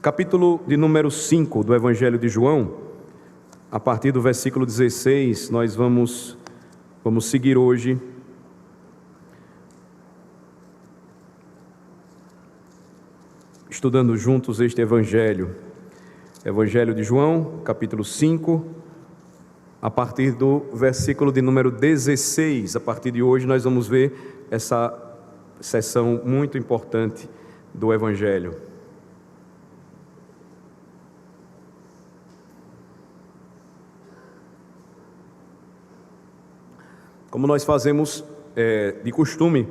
Capítulo de número 5 do Evangelho de João, a partir do versículo 16, nós vamos seguir hoje. Estudando juntos este Evangelho. Evangelho de João, capítulo 5, a partir do versículo de número 16. A partir de hoje nós vamos ver essa seção muito importante do Evangelho. Como nós fazemos de costume,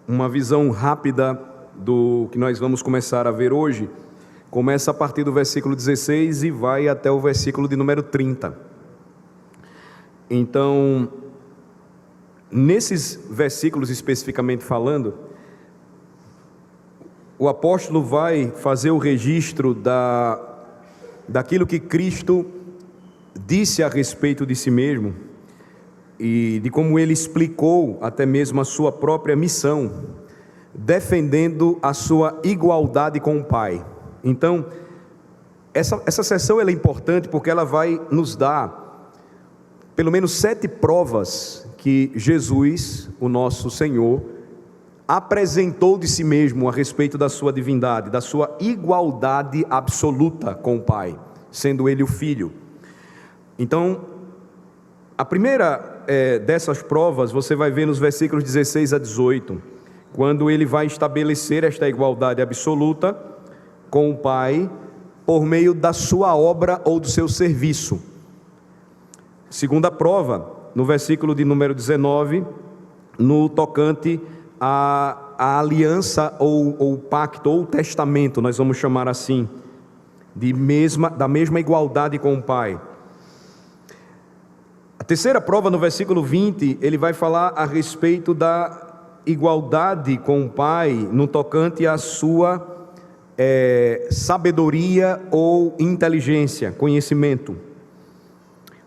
uma visão rápida do que nós vamos começar a ver hoje, começa a partir do versículo 16 e vai até o versículo de número 30. Então, nesses versículos especificamente falando, o apóstolo vai fazer o registro daquilo que Cristo disse a respeito de si mesmo, e de como ele explicou até mesmo a sua própria missão, defendendo a sua igualdade com o Pai. Então, essa sessão ela é importante porque ela vai nos dar pelo menos 7 provas que Jesus, o nosso Senhor, apresentou de si mesmo a respeito da sua divindade, da sua igualdade absoluta com o Pai, sendo ele o Filho. Então, a primeira dessas provas você vai ver nos versículos 16 a 18, quando ele vai estabelecer esta igualdade absoluta com o Pai por meio da sua obra ou do seu serviço. Segunda prova, no versículo de número 19, no tocante à aliança ou pacto ou testamento, nós vamos chamar assim, da mesma igualdade com o Pai. A terceira prova, no versículo 20, ele vai falar a respeito da igualdade com o Pai no tocante à sua sabedoria ou inteligência, conhecimento.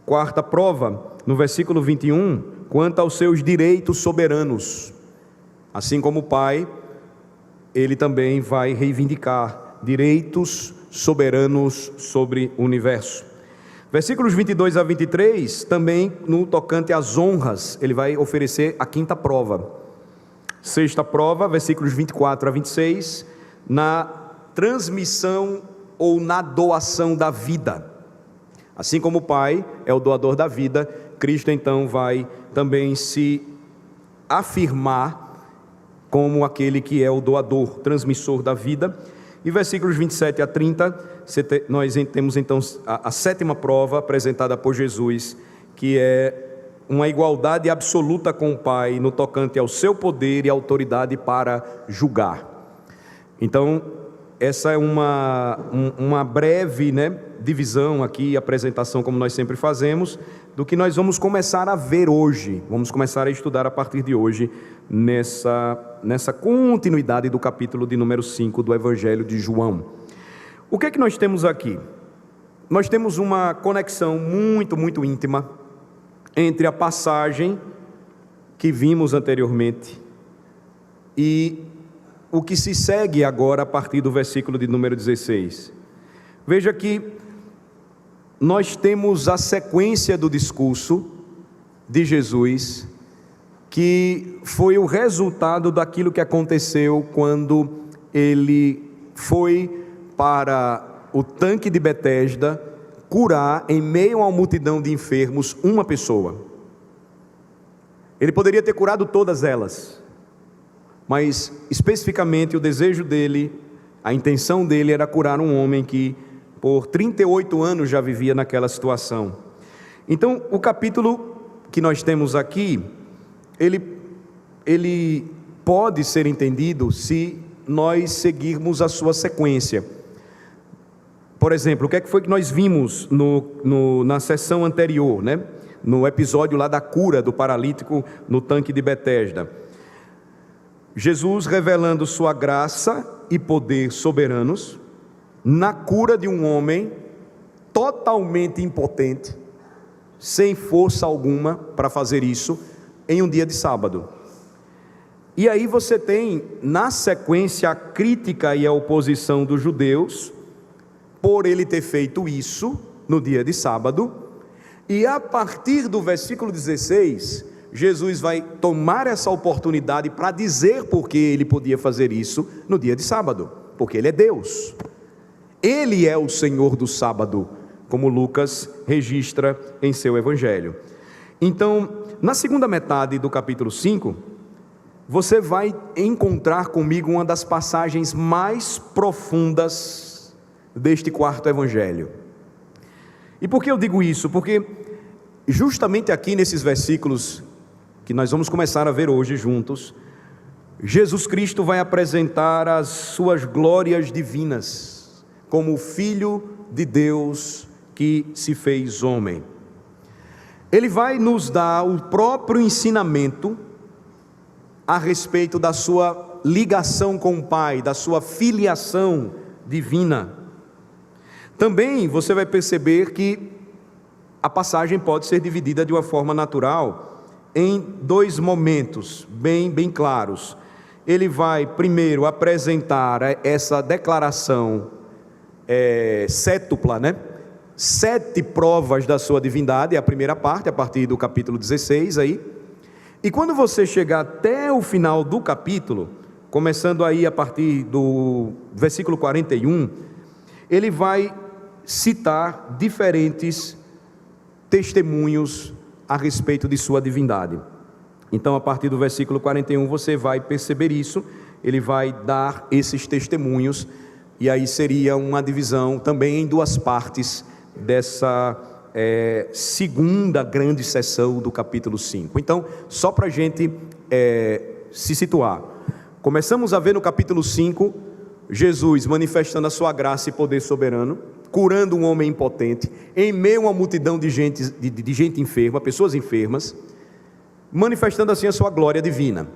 Quarta prova, no versículo 21, quanto aos seus direitos soberanos. Assim como o Pai, ele também vai reivindicar direitos soberanos sobre o universo. Versículos 22 a 23, também no tocante às honras, ele vai oferecer a quinta prova. Sexta prova, versículos 24 a 26, na transmissão ou na doação da vida. Assim como o Pai é o doador da vida, Cristo então vai também se afirmar como aquele que é o doador, transmissor da vida. E versículos 27 a 30, nós temos então a sétima prova apresentada por Jesus, que é uma igualdade absoluta com o Pai no tocante ao seu poder e autoridade para julgar. Então, essa é uma breve divisão aqui, apresentação, como nós sempre fazemos, do que nós vamos começar a ver hoje, vamos começar a estudar a partir de hoje, nessa continuidade do capítulo de número 5 do Evangelho de João. O que é que nós temos aqui? Nós temos uma conexão muito, muito íntima entre a passagem que vimos anteriormente e o que se segue agora a partir do versículo de número 16. Veja que nós temos a sequência do discurso de Jesus, que foi o resultado daquilo que aconteceu quando ele foi para o tanque de Betesda curar em meio a uma multidão de enfermos uma pessoa. Ele poderia ter curado todas elas, mas especificamente o desejo dele, a intenção dele era curar um homem que por 38 anos já vivia naquela situação. Então, o capítulo que nós temos aqui, ele pode ser entendido se nós seguirmos a sua sequência. Por exemplo, o que é que foi que nós vimos na sessão anterior, no episódio lá da cura do paralítico no tanque de Betesda? Jesus revelando sua graça e poder soberanos na cura de um homem totalmente impotente, sem força alguma para fazer isso, em um dia de sábado. E aí você tem, na sequência, a crítica e a oposição dos judeus, por ele ter feito isso no dia de sábado, e a partir do versículo 16, Jesus vai tomar essa oportunidade para dizer por que ele podia fazer isso no dia de sábado, porque ele é Deus, ele é o Senhor do sábado, como Lucas registra em seu evangelho. Então, na segunda metade do capítulo 5, você vai encontrar comigo uma das passagens mais profundas deste quarto evangelho. E por que eu digo isso? Porque justamente aqui nesses versículos que nós vamos começar a ver hoje juntos, Jesus Cristo vai apresentar as suas glórias divinas como o Filho de Deus que se fez homem. Ele vai nos dar o próprio ensinamento a respeito da sua ligação com o Pai, da sua filiação divina. Também você vai perceber que a passagem pode ser dividida de uma forma natural em dois momentos bem claros. Ele vai primeiro apresentar essa declaração cétupla, né? 7 provas da sua divindade, a primeira parte, a partir do capítulo 16 aí. E quando você chegar até o final do capítulo, começando aí a partir do versículo 41, ele vai citar diferentes testemunhos a respeito de sua divindade. Então, a partir do versículo 41, você vai perceber isso, ele vai dar esses testemunhos, e aí seria uma divisão também em 2 partes dessa segunda grande sessão do capítulo 5. Então, só para a gente se situar, começamos a ver no capítulo 5, Jesus manifestando a sua graça e poder soberano, curando um homem impotente, em meio a uma multidão de gente enferma, pessoas enfermas, manifestando assim a sua glória divina.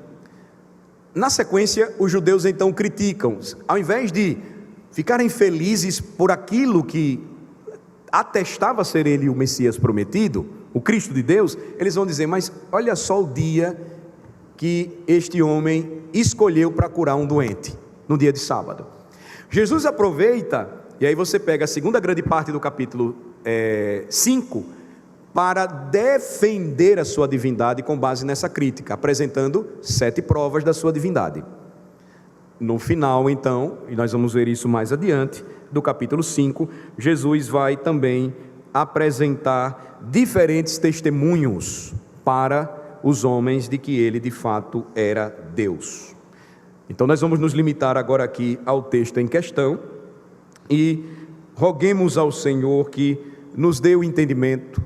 Na sequência, os judeus então criticam, ao invés de ficarem felizes por aquilo que atestava ser ele o Messias prometido, o Cristo de Deus, eles vão dizer, mas olha só o dia que este homem escolheu para curar um doente, no dia de sábado. Jesus aproveita, e aí você pega a segunda grande parte do capítulo 5, para defender a sua divindade com base nessa crítica, apresentando 7 provas da sua divindade. No final, então, e nós vamos ver isso mais adiante, do capítulo 5, Jesus vai também apresentar diferentes testemunhos para os homens de que ele de fato era Deus. Então nós vamos nos limitar agora aqui ao texto em questão e roguemos ao Senhor que nos dê o entendimento,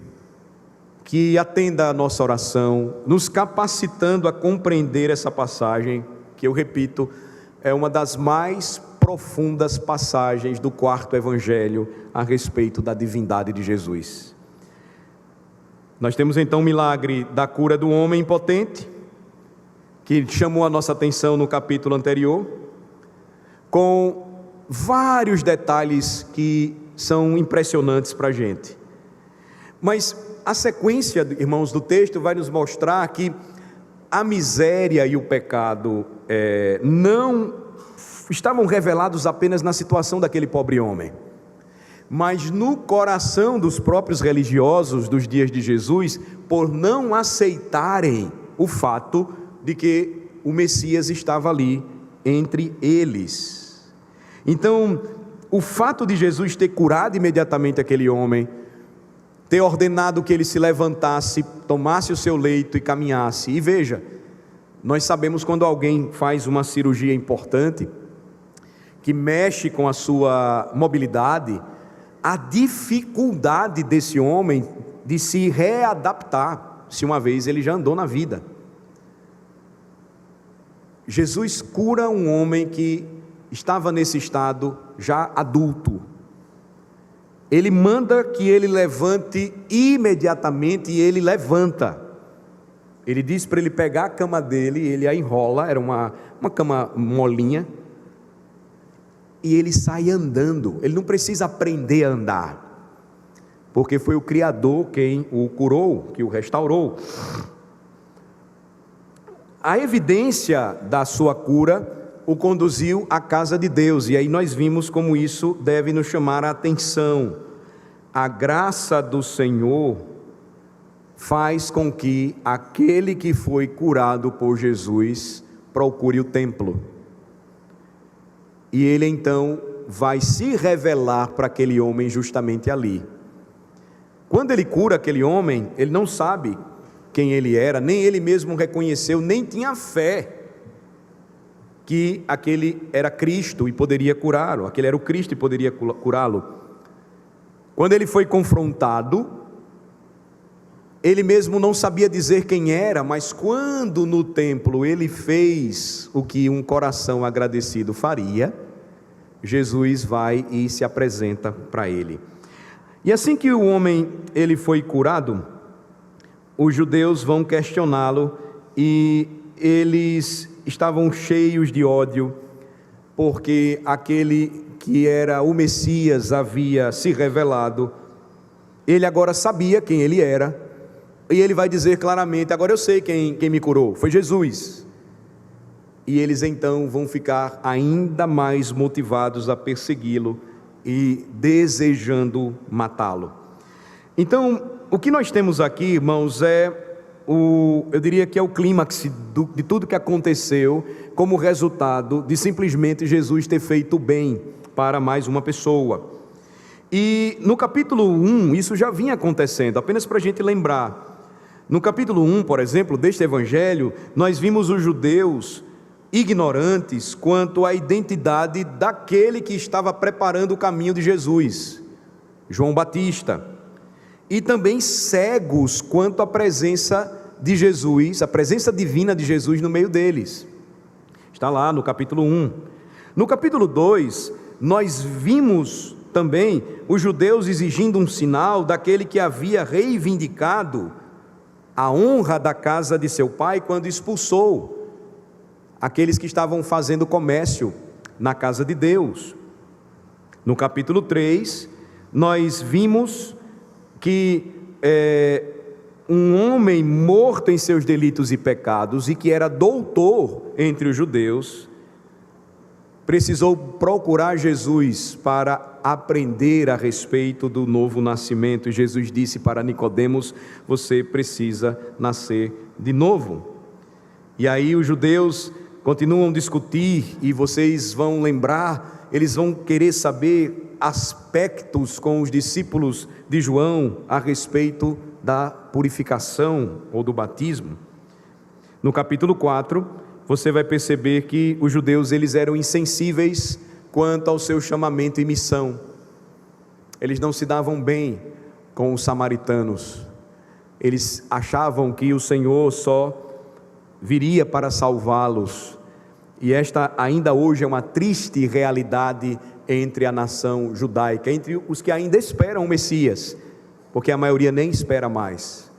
que atenda a nossa oração, nos capacitando a compreender essa passagem, que eu repito, é uma das mais profundas passagens do quarto evangelho a respeito da divindade de Jesus. Nós temos então o milagre da cura do homem impotente, que chamou a nossa atenção no capítulo anterior, com vários detalhes que são impressionantes para a gente. Mas a sequência, irmãos, do texto vai nos mostrar que a miséria e o pecado não estavam revelados apenas na situação daquele pobre homem, mas no coração dos próprios religiosos dos dias de Jesus, por não aceitarem o fato de que o Messias estava ali entre eles. Então, o fato de Jesus ter curado imediatamente aquele homem, ter ordenado que ele se levantasse, tomasse o seu leito e caminhasse, e veja, nós sabemos quando alguém faz uma cirurgia importante, que mexe com a sua mobilidade, a dificuldade desse homem de se readaptar, se uma vez ele já andou na vida. Jesus cura um homem que estava nesse estado já adulto. Ele manda que ele levante imediatamente, e ele levanta. Ele diz para ele pegar a cama dele, ele a enrola, era uma cama molinha, e ele sai andando. Ele não precisa aprender a andar, porque foi o Criador quem o curou, que o restaurou. a evidência da sua cura o conduziu à casa de Deus, e aí nós vimos como isso deve nos chamar a atenção. A graça do Senhor faz com que aquele que foi curado por Jesus procure o templo, e ele então vai se revelar para aquele homem justamente ali. Quando ele cura aquele homem, ele não sabe quem ele era, nem ele mesmo reconheceu, nem tinha fé que aquele era Cristo e poderia curá-lo, aquele era o Cristo e poderia curá-lo. Quando ele foi confrontado, ele mesmo não sabia dizer quem era, mas quando no templo ele fez o que um coração agradecido faria, Jesus vai e se apresenta para ele. E assim que o homem ele foi curado, os judeus vão questioná-lo, e eles estavam cheios de ódio, porque aquele que era o Messias havia se revelado. Ele agora sabia quem ele era, e ele vai dizer claramente: agora eu sei quem me curou, foi Jesus. E eles então vão ficar ainda mais motivados a persegui-lo e desejando matá-lo. Então, o que nós temos aqui, irmãos, eu diria que é o clímax de tudo que aconteceu como resultado de simplesmente Jesus ter feito o bem para mais uma pessoa. E no capítulo 1, isso já vinha acontecendo, apenas para a gente lembrar. No capítulo 1, por exemplo, deste evangelho, nós vimos os judeus ignorantes quanto à identidade daquele que estava preparando o caminho de Jesus, João Batista, e também cegos quanto à presença de Jesus, a presença divina de Jesus no meio deles. Está lá no capítulo 1. No capítulo 2, nós vimos também os judeus exigindo um sinal daquele que havia reivindicado a honra da casa de seu pai quando expulsou aqueles que estavam fazendo comércio na casa de Deus. No capítulo 3, nós vimos que um homem morto em seus delitos e pecados, e que era doutor entre os judeus, precisou procurar Jesus para aprender a respeito do novo nascimento. E Jesus disse para Nicodemos: você precisa nascer de novo. E aí os judeus continuam a discutir, e vocês vão lembrar, eles vão querer saber aspectos com os discípulos de João a respeito da purificação ou do batismo. No capítulo 4, você vai perceber que os judeus eles eram insensíveis quanto ao seu chamamento e missão. Eles não se davam bem com os samaritanos. Eles achavam que o Senhor só viria para salvá-los. E esta ainda hoje é uma triste realidade entre a nação judaica, entre os que ainda esperam o Messias, porque a maioria nem espera mais.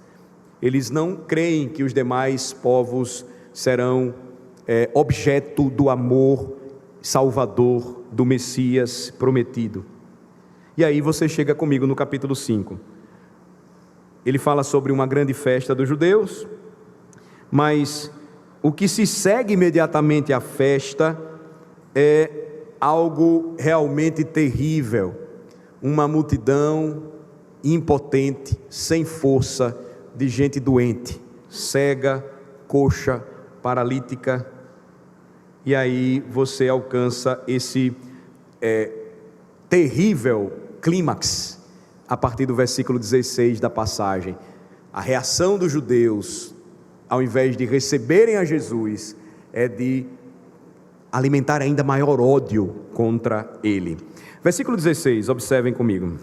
Eles não creem que os demais povos serão objeto do amor salvador do Messias prometido. E aí você chega comigo no capítulo 5. Ele fala sobre uma grande festa dos judeus, mas o que se segue imediatamente à festa é algo realmente terrível. Uma multidão impotente, sem força, de gente doente, cega, coxa, paralítica. E aí você alcança esse terrível clímax a partir do versículo 16 da passagem. A reação dos judeus, ao invés de receberem a Jesus, é de alimentar ainda maior ódio contra ele. Versículo 16, observem comigo.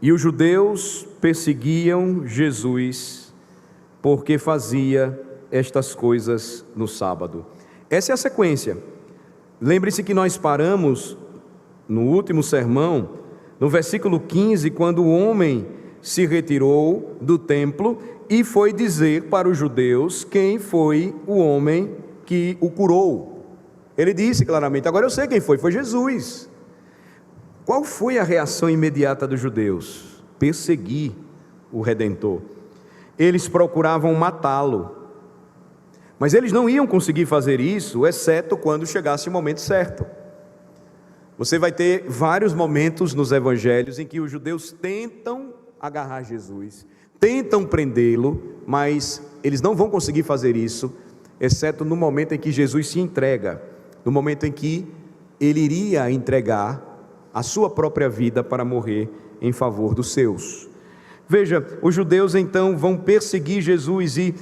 E os judeus perseguiam Jesus, porque fazia estas coisas no sábado. Essa é a sequência. Lembre-se que nós paramos no último sermão, no versículo 15, quando o homem se retirou do templo e foi dizer para os judeus quem foi o homem que o curou. Ele disse claramente: agora eu sei quem foi Jesus. Qual foi a reação imediata dos judeus? Perseguir o Redentor. eles procuravam matá-lo. Mas eles não iam conseguir fazer isso, exceto quando chegasse o momento certo. Você vai ter vários momentos nos evangelhos em que os judeus tentam agarrar Jesus, tentam prendê-lo, mas eles não vão conseguir fazer isso, exceto no momento em que Jesus se entrega, no momento em que ele iria entregar a sua própria vida para morrer em favor dos seus. Veja, os judeus então vão perseguir Jesus e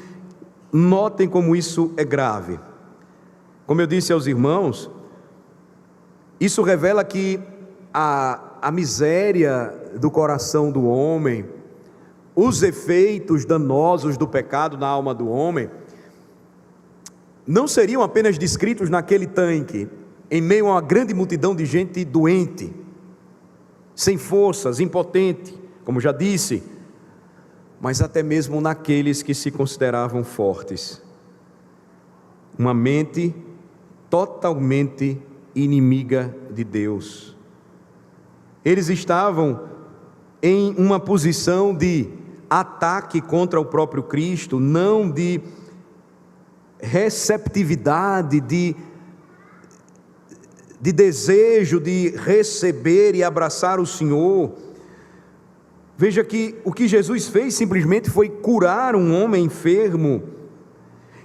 notem como isso é grave. Como eu disse aos irmãos, isso revela que a miséria do coração do homem, os efeitos danosos do pecado na alma do homem, não seriam apenas descritos naquele tanque, em meio a uma grande multidão de gente doente, sem forças, impotente, como já disse, mas até mesmo naqueles que se consideravam fortes. Uma mente totalmente inimiga de Deus. Eles estavam em uma posição de ataque contra o próprio Cristo, não de receptividade, de desejo de receber e abraçar o Senhor. Veja que o que Jesus fez simplesmente foi curar um homem enfermo,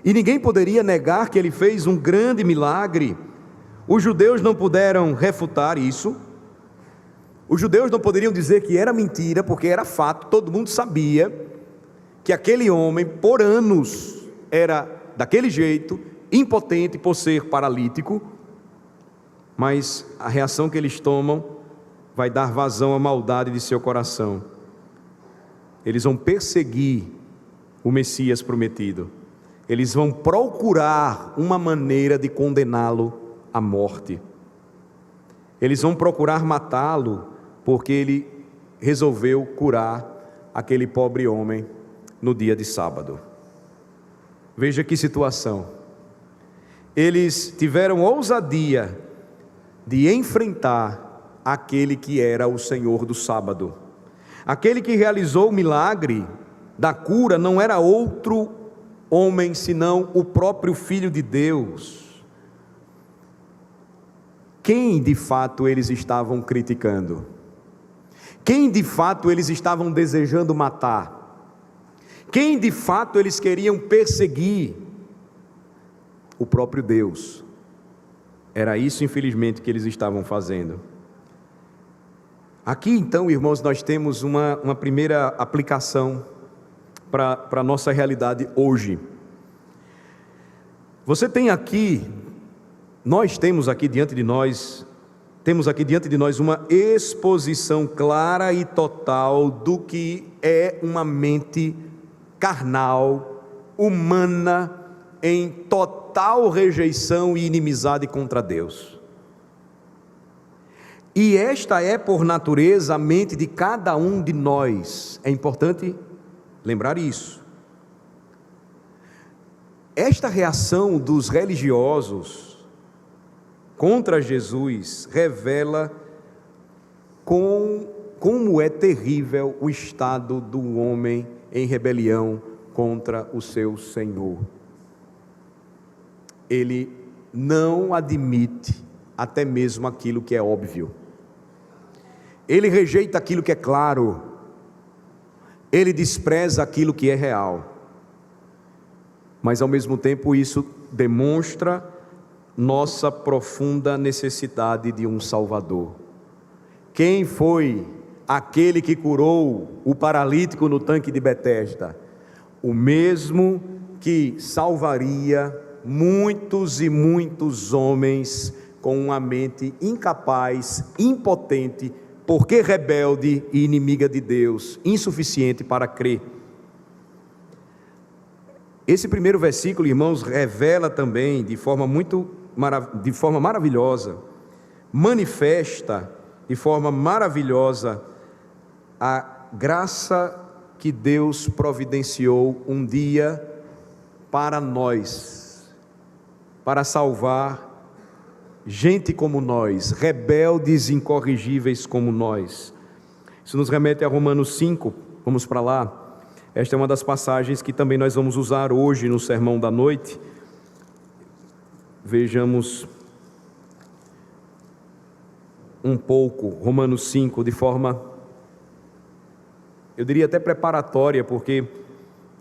e ninguém poderia negar que ele fez um grande milagre. Os judeus não puderam refutar isso, os judeus não poderiam dizer que era mentira, porque era fato, todo mundo sabia que aquele homem por anos era daquele jeito, impotente por ser paralítico, mas a reação que eles tomam vai dar vazão à maldade de seu coração. Eles vão perseguir o Messias prometido, eles vão procurar uma maneira de condená-lo à morte, eles vão procurar matá-lo, porque ele resolveu curar aquele pobre homem no dia de sábado. Veja que situação. Eles tiveram ousadia de enfrentar aquele que era o Senhor do sábado. Aquele que realizou o milagre da cura não era outro homem senão o próprio Filho de Deus. Quem de fato eles estavam criticando? Quem de fato eles estavam desejando matar? Quem de fato eles queriam perseguir? O próprio Deus. Era isso, infelizmente, que eles estavam fazendo. Aqui então, irmãos, nós temos uma primeira aplicação para a nossa realidade hoje. Você tem aqui, nós temos aqui diante de nós uma exposição clara e total do que é uma mente carnal, humana, em total rejeição e inimizade contra Deus. E esta é por natureza a mente de cada um de nós. É importante lembrar isso. Esta reação dos religiosos contra Jesus revela como é terrível o estado do homem em rebelião contra o seu Senhor. Ele não admite até mesmo aquilo que é óbvio. Ele rejeita aquilo que é claro. Ele despreza aquilo que é real. Mas ao mesmo tempo isso demonstra nossa profunda necessidade de um Salvador. Quem foi aquele que curou o paralítico no tanque de Betesda? O mesmo que salvaria muitos e muitos homens com uma mente incapaz, impotente, porque rebelde e inimiga de Deus, insuficiente para crer. Esse primeiro versículo, irmãos, revela também de forma maravilhosa, manifesta de forma maravilhosa a graça que Deus providenciou um dia para nós, para salvar gente como nós, rebeldes incorrigíveis como nós. Isso nos remete a Romanos 5, vamos para lá. Esta é uma das passagens que também nós vamos usar hoje no sermão da noite. Vejamos um pouco Romanos 5 de forma, eu diria até preparatória, porque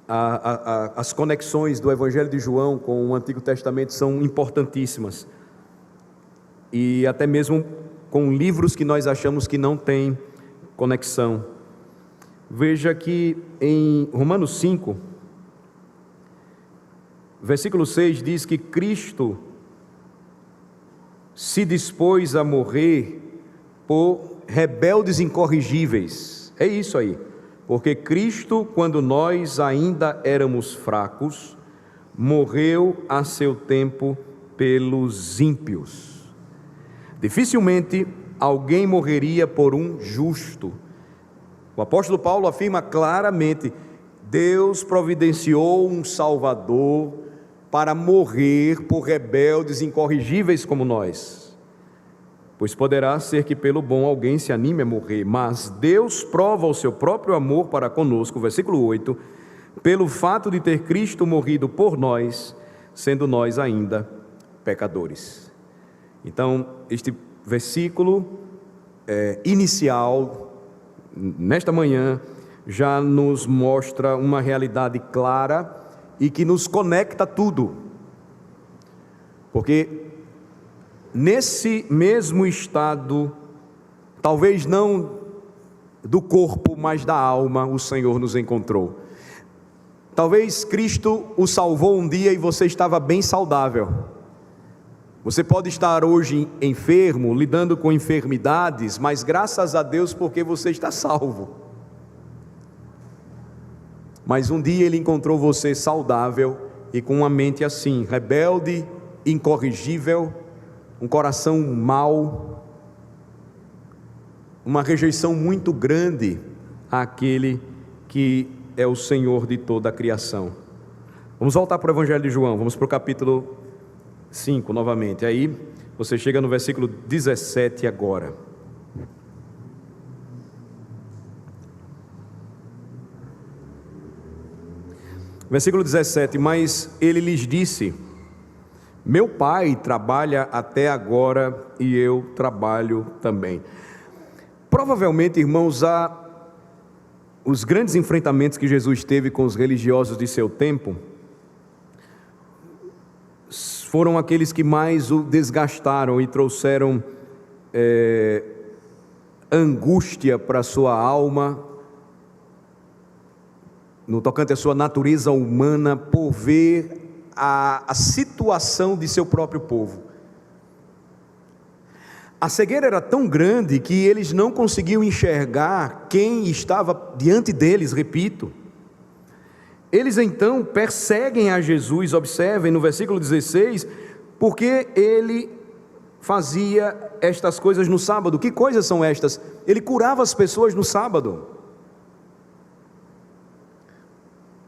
as conexões do Evangelho de João com o Antigo Testamento são importantíssimas, e até mesmo com livros que nós achamos que não têm conexão. Veja que em Romanos 5, versículo 6 diz que Cristo se dispôs a morrer por rebeldes incorrigíveis. É isso aí. Porque Cristo, quando nós ainda éramos fracos, morreu a seu tempo pelos ímpios. Dificilmente alguém morreria por um justo. O apóstolo Paulo afirma claramente: Deus providenciou um Salvador para morrer por rebeldes incorrigíveis como nós. Pois poderá ser que pelo bom alguém se anime a morrer, mas Deus prova o seu próprio amor para conosco, versículo 8, pelo fato de ter Cristo morrido por nós, sendo nós ainda pecadores. Então, este versículo inicial, nesta manhã, já nos mostra uma realidade clara e que nos conecta tudo, porque nesse mesmo estado, talvez não do corpo, mas da alma, o Senhor nos encontrou. Talvez Cristo o salvou um dia e você estava bem saudável. Você pode estar hoje enfermo, lidando com enfermidades, mas graças a Deus porque você está salvo. Mas um dia Ele encontrou você saudável e com uma mente assim, rebelde, incorrigível, um coração mau, uma rejeição muito grande àquele que é o Senhor de toda a criação. Vamos voltar para o Evangelho de João, vamos para o capítulo 5 novamente. Aí você chega no versículo 17 agora. Versículo 17: mas ele lhes disse: meu pai trabalha até agora e eu trabalho também. Provavelmente, irmãos, os grandes enfrentamentos que Jesus teve com os religiosos de seu tempo foram aqueles que mais o desgastaram e trouxeram angústia para a sua alma, no tocante à sua natureza humana, por ver a situação de seu próprio povo. A cegueira era tão grande que eles não conseguiam enxergar quem estava diante deles, repito. Eles então perseguem a Jesus, observem no versículo 16, porque ele fazia estas coisas no sábado. Que coisas são estas? Ele curava as pessoas no sábado.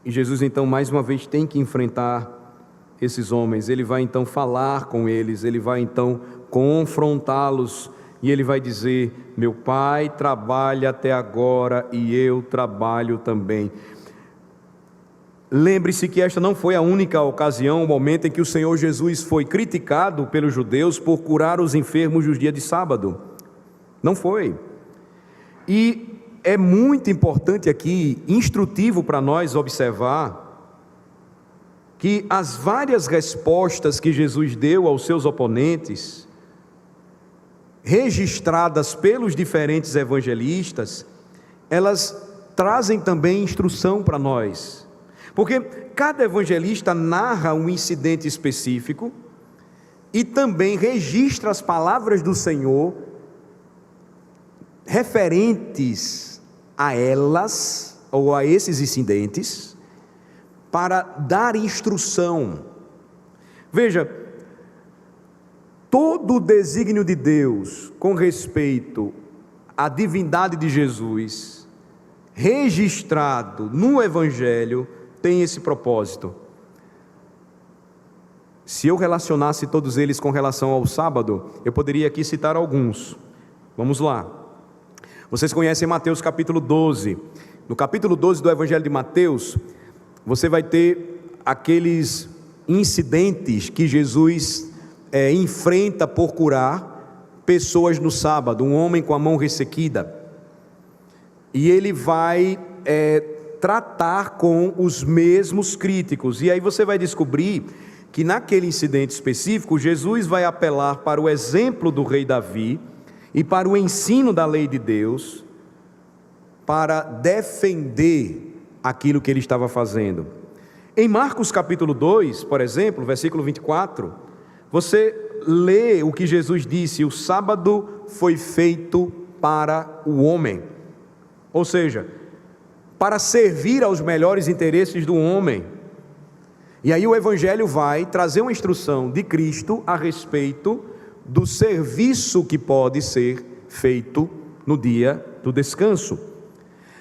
E Jesus então mais uma vez tem que enfrentar esses homens. Ele vai então falar com eles, ele vai então confrontá-los, e ele vai dizer: meu pai trabalha até agora e eu trabalho também. Lembre-se que esta não foi a única ocasião, o momento em que o Senhor Jesus foi criticado pelos judeus por curar os enfermos nos dias de sábado. Não foi. E é muito importante aqui, instrutivo para nós observar, que as várias respostas que Jesus deu aos seus oponentes, registradas pelos diferentes evangelistas, elas trazem também instrução para nós, porque cada evangelista narra um incidente específico e também registra as palavras do Senhor referentes a elas ou a esses incidentes, para dar instrução. Veja, todo o desígnio de Deus com respeito à divindade de Jesus, registrado no Evangelho, tem esse propósito. Se eu relacionasse todos eles com relação ao sábado, eu poderia aqui citar alguns. Vamos lá. Vocês conhecem Mateus capítulo 12, No capítulo 12 do Evangelho de Mateus, você vai ter aqueles incidentes que Jesus enfrenta por curar pessoas no sábado, um homem com a mão ressequida, e ele vai tratar com os mesmos críticos, e aí você vai descobrir que naquele incidente específico, Jesus vai apelar para o exemplo do rei Davi e para o ensino da lei de Deus, para defender aquilo que ele estava fazendo. Em Marcos capítulo 2, por exemplo, versículo 24, você lê o que Jesus disse: o sábado foi feito para o homem, ou seja, para servir aos melhores interesses do homem. E aí o Evangelho vai trazer uma instrução de Cristo a respeito do serviço que pode ser feito no dia do descanso.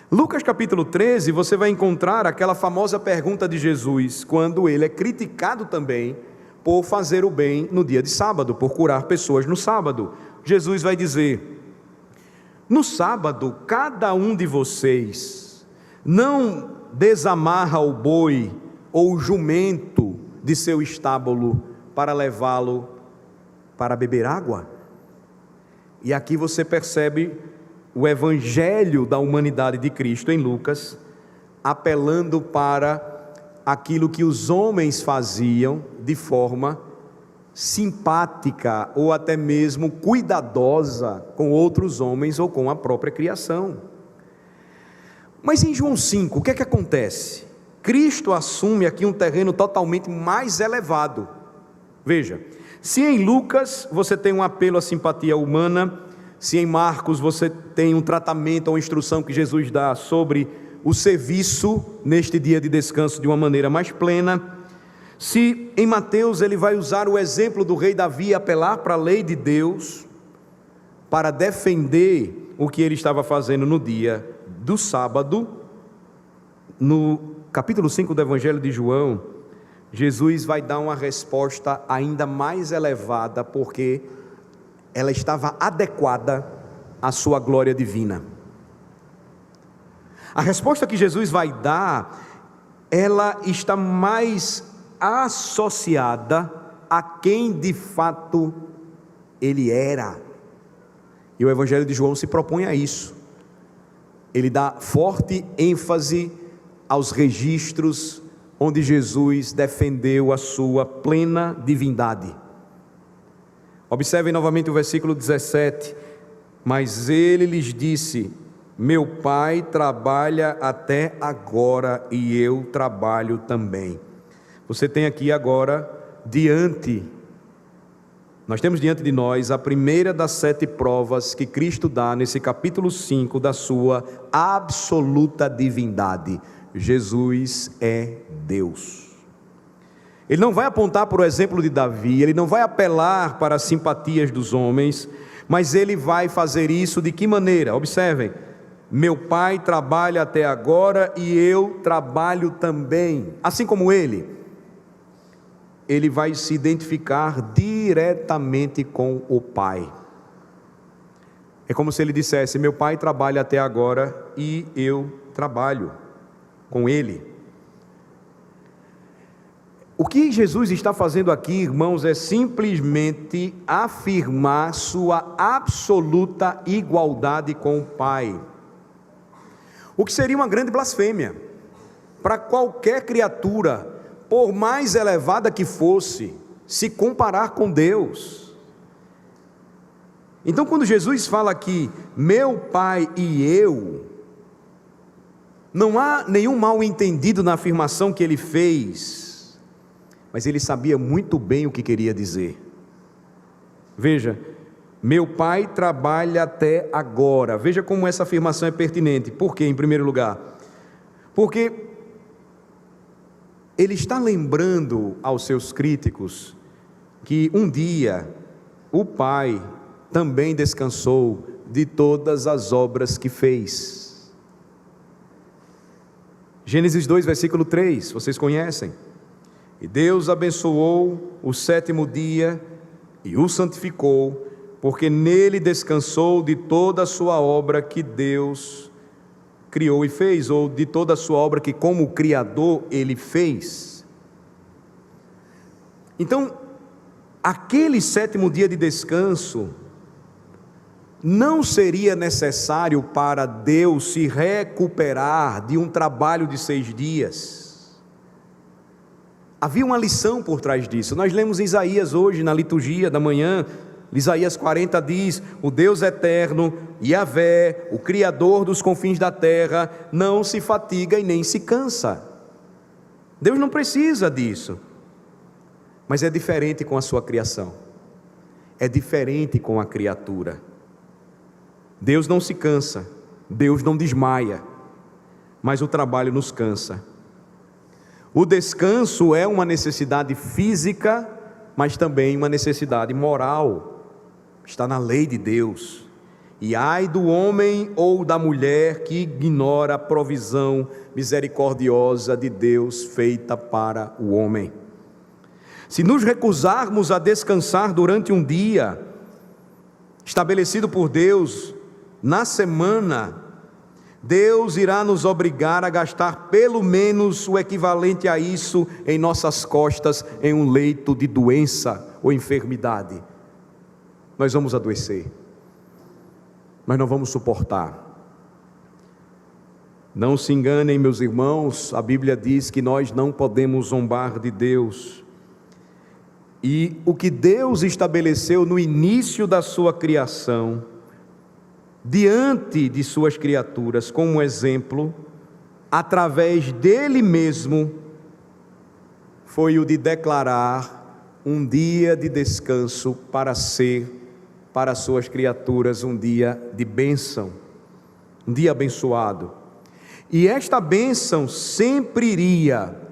Lucas capítulo 13, você vai encontrar aquela famosa pergunta de Jesus, quando ele é criticado também por fazer o bem no dia de sábado, por curar pessoas no sábado. Jesus vai dizer: no sábado, cada um de vocês não desamarra o boi ou o jumento de seu estábulo para levá-lo para beber água? E aqui você percebe o evangelho da humanidade de Cristo em Lucas, apelando para aquilo que os homens faziam de forma simpática ou até mesmo cuidadosa com outros homens ou com a própria criação. Mas em João 5, o que é que acontece? Cristo assume aqui um terreno totalmente mais elevado. Veja, se em Lucas você tem um apelo à simpatia humana, se em Marcos você tem um tratamento ou instrução que Jesus dá sobre o serviço neste dia de descanso de uma maneira mais plena, se em Mateus ele vai usar o exemplo do rei Davi e apelar para a lei de Deus, para defender o que ele estava fazendo no dia do sábado, no capítulo 5 do Evangelho de João, Jesus vai dar uma resposta ainda mais elevada, porque ela estava adequada à sua glória divina. A resposta que Jesus vai dar, ela está mais associada a quem de fato ele era. E o Evangelho de João se propõe a isso. Ele dá forte ênfase aos registros onde Jesus defendeu a sua plena divindade. Observem novamente o versículo 17: mas ele lhes disse: meu Pai trabalha até agora e eu trabalho também. Você tem aqui agora nós temos diante de nós a primeira das 7 provas que Cristo dá nesse capítulo 5 da sua absoluta divindade. Jesus é Deus. Ele não vai apontar para o exemplo de Davi, ele não vai apelar para as simpatias dos homens, mas ele vai fazer isso de que maneira? Observem: meu Pai trabalha até agora e eu trabalho também. Assim como ele vai se identificar diretamente com o Pai. É como se ele dissesse: meu Pai trabalha até agora e eu trabalho com ele. O que Jesus está fazendo aqui, irmãos, é simplesmente afirmar sua absoluta igualdade com o Pai, o que seria uma grande blasfêmia para qualquer criatura, por mais elevada que fosse, se comparar com Deus. Então, quando Jesus fala aqui, meu Pai e eu, não há nenhum mal entendido na afirmação que ele fez, mas ele sabia muito bem o que queria dizer. Veja, meu Pai trabalha até agora. Veja como essa afirmação é pertinente. Por quê, em primeiro lugar? Porque ele está lembrando aos seus críticos que um dia o Pai também descansou de todas as obras que fez. Gênesis 2, versículo 3, vocês conhecem? E Deus abençoou o 7º dia e o santificou, porque nele descansou de toda a sua obra que Deus criou e fez, ou de toda a sua obra que como Criador Ele fez. Então, aquele sétimo dia de descanso não seria necessário para Deus se recuperar de um trabalho de 6 dias. Havia uma lição por trás disso. Nós lemos Isaías hoje na liturgia da manhã. Isaías 40 diz: o Deus eterno, Yahvé, o Criador dos confins da terra, não se fatiga e nem se cansa. Deus não precisa disso. Mas é diferente com a sua criação, é diferente com a criatura. Deus não se cansa, Deus não desmaia, mas o trabalho nos cansa. O descanso é uma necessidade física, mas também uma necessidade moral. Está na lei de Deus. E ai do homem ou da mulher que ignora a provisão misericordiosa de Deus feita para o homem. Se nos recusarmos a descansar durante um dia estabelecido por Deus na semana, Deus irá nos obrigar a gastar pelo menos o equivalente a isso em nossas costas, em um leito de doença ou enfermidade. Nós vamos adoecer, nós não vamos suportar. Não se enganem, meus irmãos, a Bíblia diz que nós não podemos zombar de Deus. E o que Deus estabeleceu no início da sua criação, diante de suas criaturas, como exemplo, através dele mesmo, foi o de declarar um dia de descanso para ser, para suas criaturas, um dia de bênção, um dia abençoado. E esta bênção sempre iria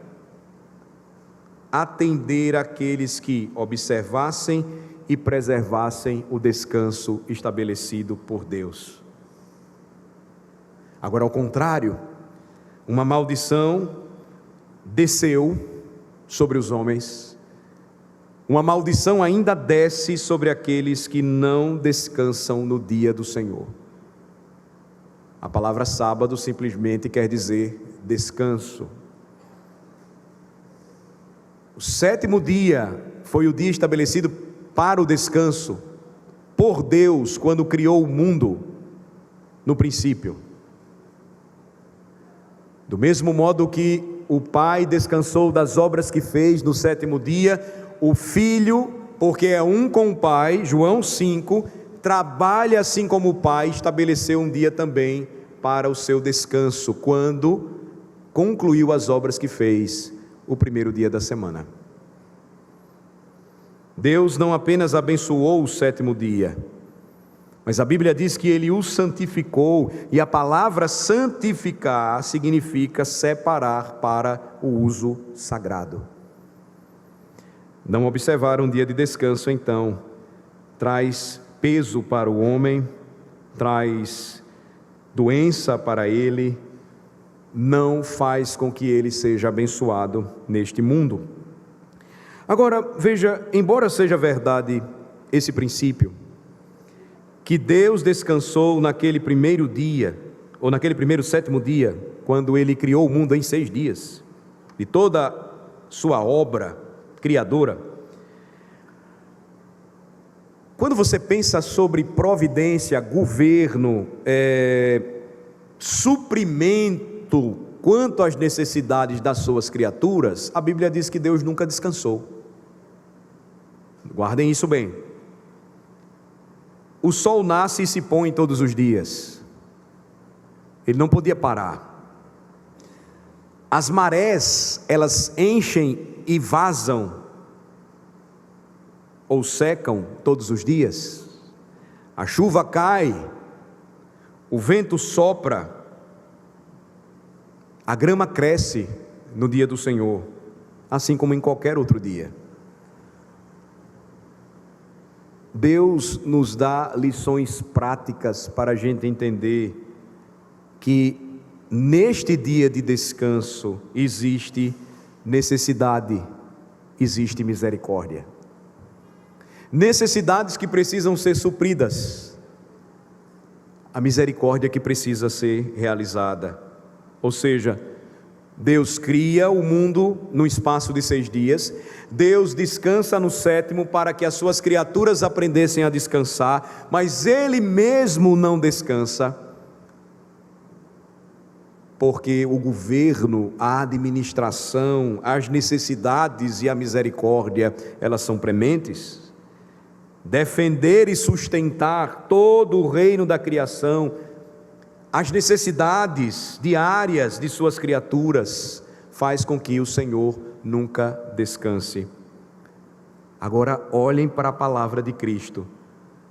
atender aqueles que observassem e preservassem o descanso estabelecido por Deus. Agora, ao contrário, uma maldição desceu sobre os homens, uma maldição ainda desce sobre aqueles que não descansam no dia do Senhor. A palavra sábado simplesmente quer dizer descanso. O sétimo dia foi o dia estabelecido para o descanso por Deus quando criou o mundo no princípio. Do mesmo modo que o Pai descansou das obras que fez no sétimo dia, o Filho, porque é um com o Pai, João 5, trabalha assim como o Pai, estabeleceu um dia também para o seu descanso, quando concluiu as obras que fez o primeiro dia da semana. Deus não apenas abençoou o sétimo dia, mas a Bíblia diz que Ele o santificou, e a palavra santificar significa separar para o uso sagrado. Não observar um dia de descanso, então, traz peso para o homem, traz doença para ele, não faz com que ele seja abençoado neste mundo. Agora, veja, embora seja verdade esse princípio, que Deus descansou naquele primeiro dia, ou naquele primeiro sétimo dia, quando Ele criou o mundo em 6 dias, de toda sua obra criadora. Quando você pensa sobre providência, governo, suprimento, quanto às necessidades das suas criaturas, a Bíblia diz que Deus nunca descansou. Guardem isso bem. O sol nasce e se põe todos os dias. Ele não podia parar. As marés, elas enchem e vazam, ou secam todos os dias. A chuva cai, o vento sopra, a grama cresce no dia do Senhor, assim como em qualquer outro dia. Deus nos dá lições práticas para a gente entender que neste dia de descanso existe necessidade, existe misericórdia. Necessidades que precisam ser supridas. a misericórdia que precisa ser realizada. Ou seja, Deus cria o mundo no espaço de 6 dias, Deus descansa no 7º para que as suas criaturas aprendessem a descansar, mas Ele mesmo não descansa, porque o governo, a administração, as necessidades e a misericórdia, elas são prementes. Defender e sustentar todo o reino da criação, as necessidades diárias de suas criaturas, faz com que o Senhor nunca descanse. Agora olhem para a palavra de Cristo: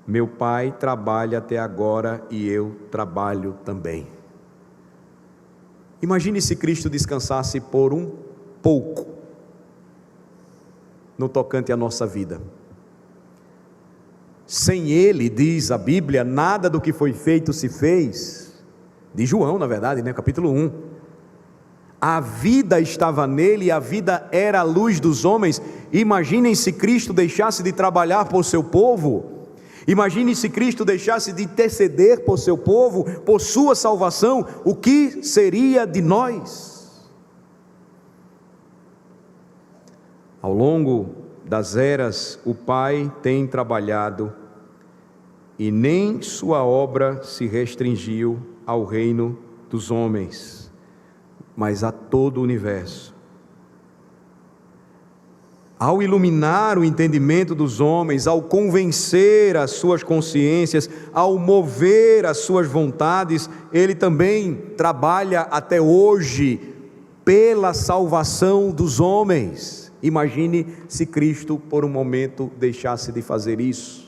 meu Pai trabalha até agora e eu trabalho também. Imagine se Cristo descansasse por um pouco no tocante à nossa vida. Sem Ele, diz a Bíblia, nada do que foi feito se fez. De João, na verdade, capítulo 1. A vida estava nele e a vida era a luz dos homens. Imaginem se Cristo deixasse de trabalhar por seu povo. Imagine se Cristo deixasse de interceder por seu povo, por sua salvação, o que seria de nós? Ao longo das eras, o Pai tem trabalhado e nem sua obra se restringiu ao reino dos homens, mas a todo o universo. Ao iluminar o entendimento dos homens, ao convencer as suas consciências, ao mover as suas vontades, Ele também trabalha até hoje pela salvação dos homens. Imagine se Cristo por um momento deixasse de fazer isso.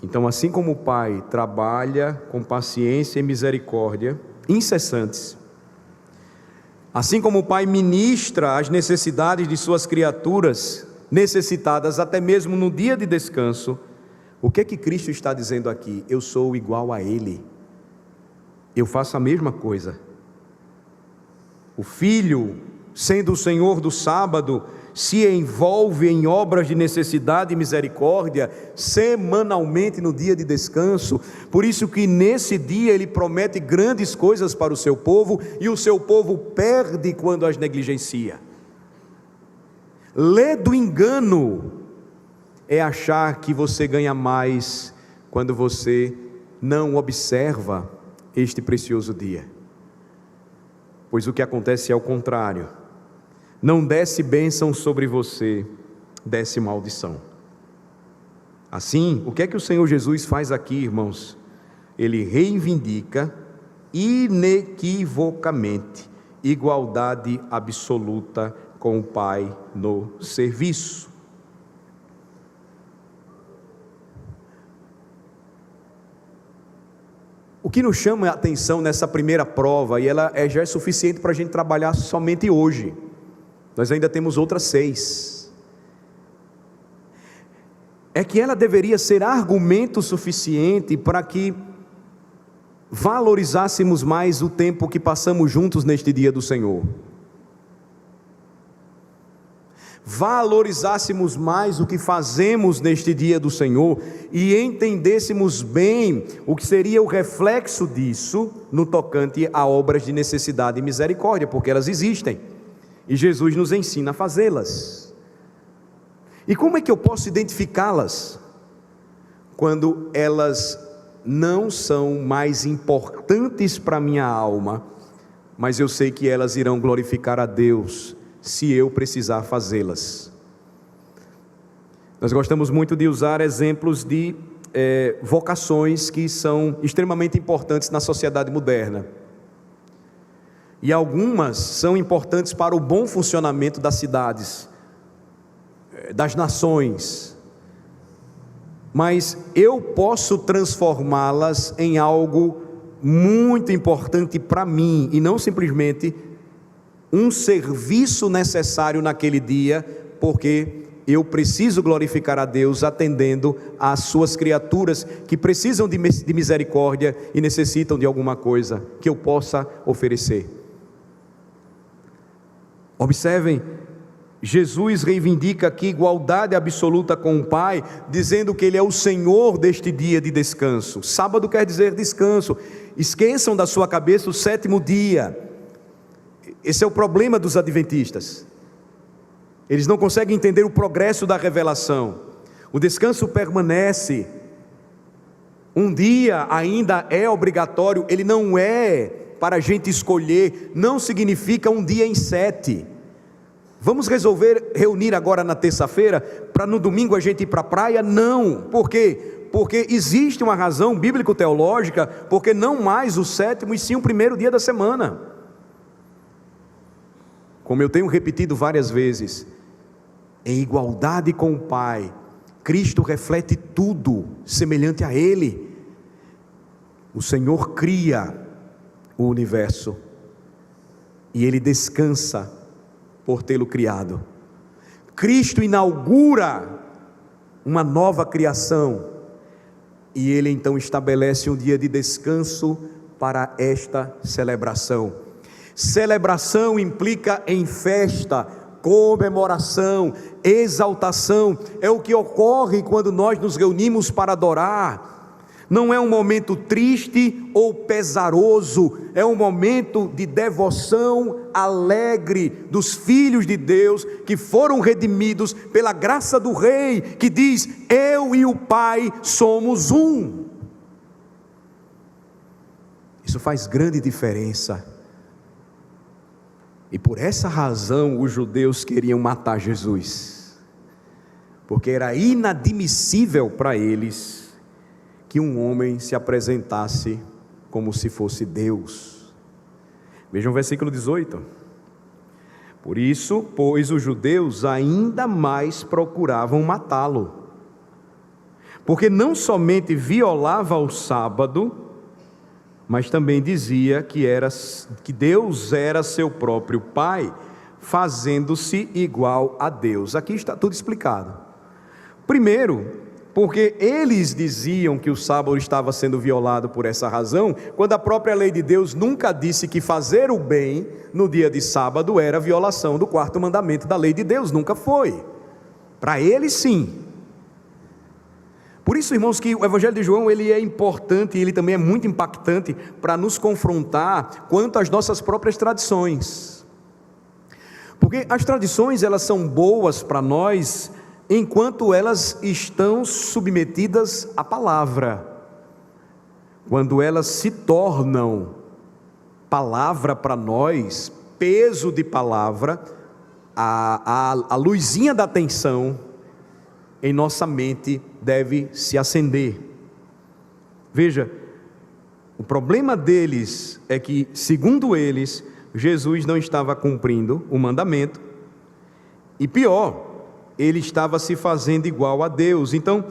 Então, assim como o Pai trabalha com paciência e misericórdia incessantes, assim como o Pai ministra as necessidades de suas criaturas necessitadas até mesmo no dia de descanso, o que Cristo está dizendo aqui? Eu sou igual a Ele, eu faço a mesma coisa. O Filho, sendo o Senhor do sábado, se envolve em obras de necessidade e misericórdia semanalmente no dia de descanso. Por isso que nesse dia Ele promete grandes coisas para o seu povo, e o seu povo perde quando as negligencia. Lê do engano é achar que você ganha mais quando você não observa este precioso dia, pois o que acontece é o contrário. Não desce bênção sobre você, desce maldição. Assim, o que é que o Senhor Jesus faz aqui, irmãos? Ele reivindica inequivocamente igualdade absoluta com o Pai no serviço. O que nos chama a atenção nessa primeira prova, e ela já é suficiente para a gente trabalhar somente hoje, nós ainda temos outras 6, é que ela deveria ser argumento suficiente para que valorizássemos mais o tempo que passamos juntos neste dia do Senhor, valorizássemos mais o que fazemos neste dia do Senhor e entendêssemos bem o que seria o reflexo disso no tocante a obras de necessidade e misericórdia, porque elas existem e Jesus nos ensina a fazê-las. E como é que eu posso identificá-las? Quando elas não são mais importantes para a minha alma, mas eu sei que elas irão glorificar a Deus se eu precisar fazê-las. Nós gostamos muito de usar exemplos de vocações que são extremamente importantes na sociedade moderna. E algumas são importantes para o bom funcionamento das cidades, das nações. Mas eu posso transformá-las em algo muito importante para mim, e não simplesmente um serviço necessário naquele dia, porque eu preciso glorificar a Deus atendendo às suas criaturas que precisam de misericórdia e necessitam de alguma coisa que eu possa oferecer. Observem, Jesus reivindica aqui igualdade absoluta com o Pai, dizendo que Ele é o Senhor deste dia de descanso. Sábado quer dizer descanso. Esqueçam da sua cabeça o sétimo dia. Esse é o problema dos adventistas. Eles não conseguem entender o progresso da revelação. O descanso permanece. Um dia ainda é obrigatório, ele não é para a gente escolher, não significa um dia em 7. Vamos reunir agora na terça-feira, para no domingo a gente ir para a praia? Não. Por quê? Porque existe uma razão bíblico-teológica, porque não mais o sétimo e sim o primeiro dia da semana. Como eu tenho repetido várias vezes, em igualdade com o Pai, Cristo reflete tudo semelhante a Ele. O Senhor cria o universo e Ele descansa por tê-lo criado. Cristo inaugura uma nova criação e Ele então estabelece um dia de descanso para esta celebração. Celebração implica em festa, comemoração, exaltação. É o que ocorre quando nós nos reunimos para adorar. Não é um momento triste ou pesaroso, é um momento de devoção alegre dos filhos de Deus que foram redimidos pela graça do Rei, que diz: eu e o Pai somos um. Isso faz grande diferença. E por essa razão os judeus queriam matar Jesus, porque era inadmissível para eles que um homem se apresentasse como se fosse Deus. Vejam o versículo 18. Por isso, pois, os judeus ainda mais procuravam matá-lo, porque não somente violava o sábado, mas também dizia que Deus era seu próprio Pai, fazendo-se igual a Deus. Aqui está tudo explicado. Primeiro, porque eles diziam que o sábado estava sendo violado por essa razão, quando a própria lei de Deus nunca disse que fazer o bem no dia de sábado era violação do quarto mandamento da lei de Deus, nunca foi. Para eles sim. Por isso, irmãos, que o Evangelho de João ele é importante e ele também é muito impactante para nos confrontar quanto às nossas próprias tradições. Porque as tradições elas são boas para nós enquanto elas estão submetidas à palavra. Quando elas se tornam palavra para nós, peso de palavra, a luzinha da atenção em nossa mente deve se acender. Veja, o problema deles é que, segundo eles, Jesus não estava cumprindo o mandamento, e pior, ele estava se fazendo igual a Deus. Então,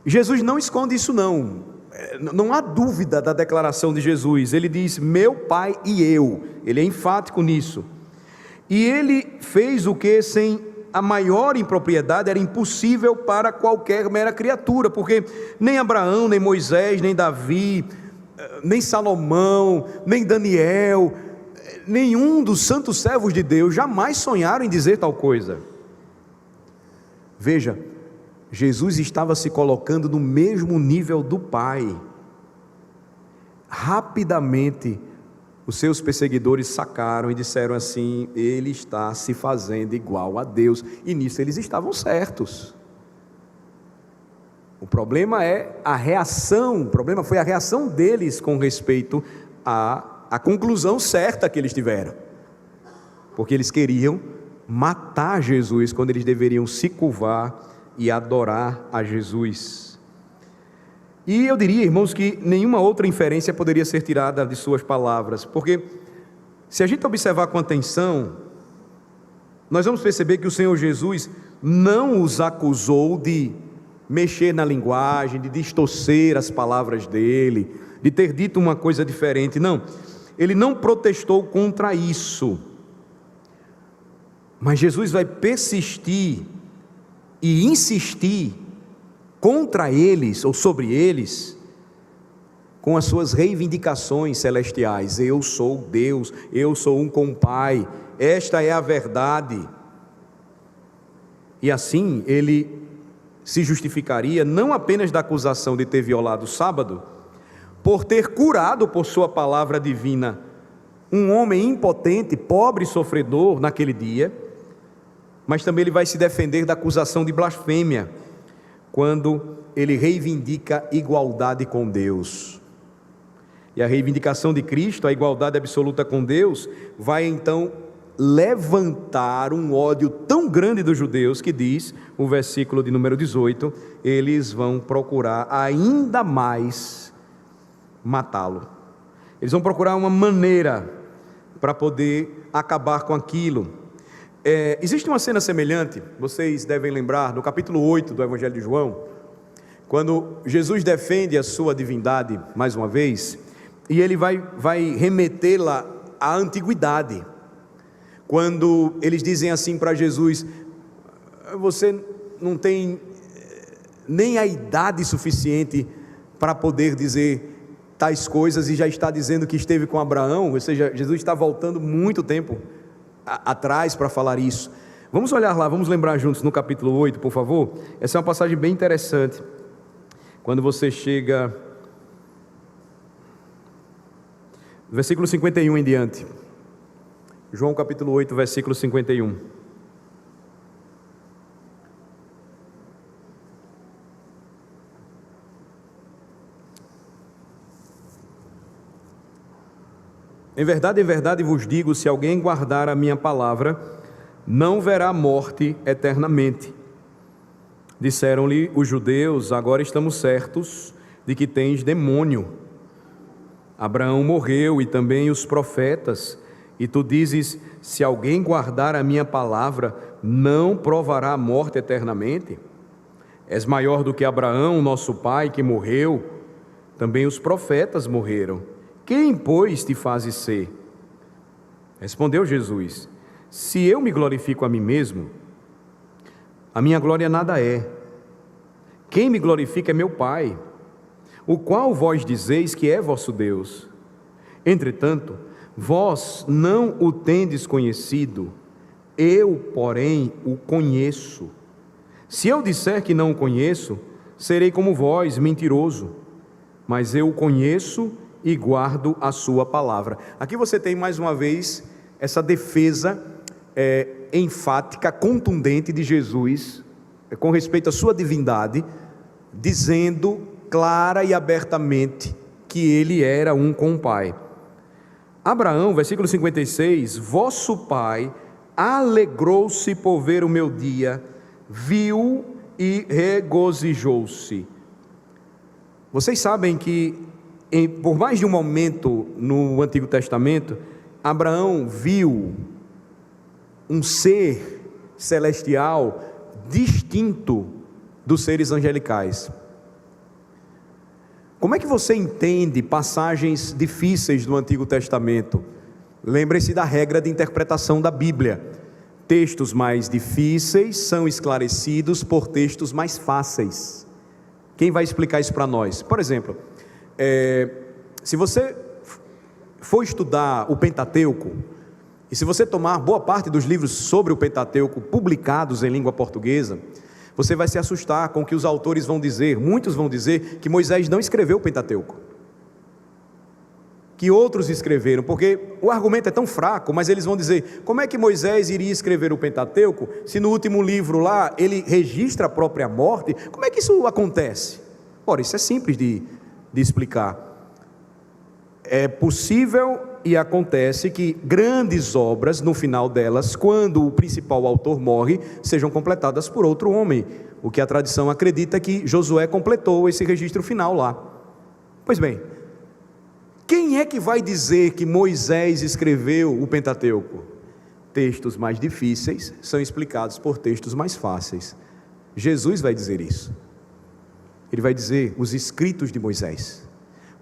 Jesus não esconde isso não há dúvida da declaração de Jesus. Ele diz: meu Pai e eu. Ele é enfático nisso. E ele fez o que sem a maior impropriedade era impossível para qualquer mera criatura, porque nem Abraão, nem Moisés, nem Davi, nem Salomão, nem Daniel, nenhum dos santos servos de Deus jamais sonharam em dizer tal coisa. Veja, Jesus estava se colocando no mesmo nível do Pai. Rapidamente, os seus perseguidores sacaram e disseram assim: ele está se fazendo igual a Deus. E nisso eles estavam certos. O problema é a reação, o problema foi a reação deles com respeito à conclusão certa que eles tiveram. Porque eles queriam matar Jesus, quando eles deveriam se curvar e adorar a Jesus. E eu diria, irmãos, que nenhuma outra inferência poderia ser tirada de suas palavras, porque se a gente observar com atenção, nós vamos perceber que o Senhor Jesus não os acusou de mexer na linguagem, de distorcer as palavras dele, de ter dito uma coisa diferente. Não, ele não protestou contra isso, mas Jesus vai persistir e insistir contra eles, ou sobre eles, com as suas reivindicações celestiais. Eu sou Deus, eu sou um com o Pai, esta é a verdade. E assim ele se justificaria não apenas da acusação de ter violado o sábado, por ter curado por sua palavra divina um homem impotente, pobre e sofredor naquele dia, mas também ele vai se defender da acusação de blasfêmia, quando ele reivindica igualdade com Deus. E a reivindicação de Cristo, a igualdade absoluta com Deus, vai então levantar um ódio tão grande dos judeus que diz, o versículo de número 18, eles vão procurar ainda mais matá-lo. Eles vão procurar uma maneira para poder acabar com aquilo. Existe uma cena semelhante, vocês devem lembrar, no capítulo 8 do Evangelho de João, quando Jesus defende a sua divindade, mais uma vez, e ele vai remetê-la à antiguidade, quando eles dizem assim para Jesus: você não tem nem a idade suficiente para poder dizer tais coisas, e já está dizendo que esteve com Abraão, ou seja, Jesus está voltando muito tempo atrás para falar isso. Vamos olhar lá, vamos lembrar juntos no capítulo 8, por favor. Essa é uma passagem bem interessante, quando você chega versículo 51 em diante. João capítulo 8, versículo 51. Em verdade vos digo, se alguém guardar a minha palavra, não verá morte eternamente. Disseram-lhe os judeus: agora estamos certos de que tens demônio. Abraão morreu e também os profetas, e tu dizes: se alguém guardar a minha palavra, não provará a morte eternamente? És maior do que Abraão, nosso pai, que morreu, também os profetas morreram. Quem, pois, te fazes ser? Respondeu Jesus: se eu me glorifico a mim mesmo, a minha glória nada é. Quem me glorifica é meu Pai, o qual vós dizeis que é vosso Deus. Entretanto, vós não o tendes conhecido, eu, porém, o conheço. Se eu disser que não o conheço, serei como vós, mentiroso, mas eu o conheço e guardo a sua palavra. Aqui você tem mais uma vez essa defesa enfática, contundente de Jesus com respeito à sua divindade, dizendo clara e abertamente que ele era um com o Pai. Abraão, versículo 56, vosso pai alegrou-se por ver o meu dia, viu e regozijou-se. Vocês sabem que por mais de um momento no Antigo Testamento, Abraão viu um ser celestial distinto dos seres angelicais. Como é que você entende passagens difíceis do Antigo Testamento? Lembre-se da regra de interpretação da Bíblia: textos mais difíceis são esclarecidos por textos mais fáceis. Quem vai explicar isso para nós? Por exemplo, se você for estudar o Pentateuco, e se você tomar boa parte dos livros sobre o Pentateuco publicados em língua portuguesa, você vai se assustar com o que os autores vão dizer. Muitos vão dizer que Moisés não escreveu o Pentateuco, que outros escreveram, porque o argumento é tão fraco. Mas eles vão dizer: como é que Moisés iria escrever o Pentateuco, se no último livro lá ele registra a própria morte? Como é que isso acontece? Ora, isso é simples de explicar. É possível e acontece que grandes obras, no final delas, quando o principal autor morre, sejam completadas por outro homem. O que a tradição acredita é que Josué completou esse registro final lá. Pois bem, quem é que vai dizer que Moisés escreveu o Pentateuco? Textos mais difíceis são explicados por textos mais fáceis. Jesus vai dizer isso. Ele vai dizer: os escritos de Moisés.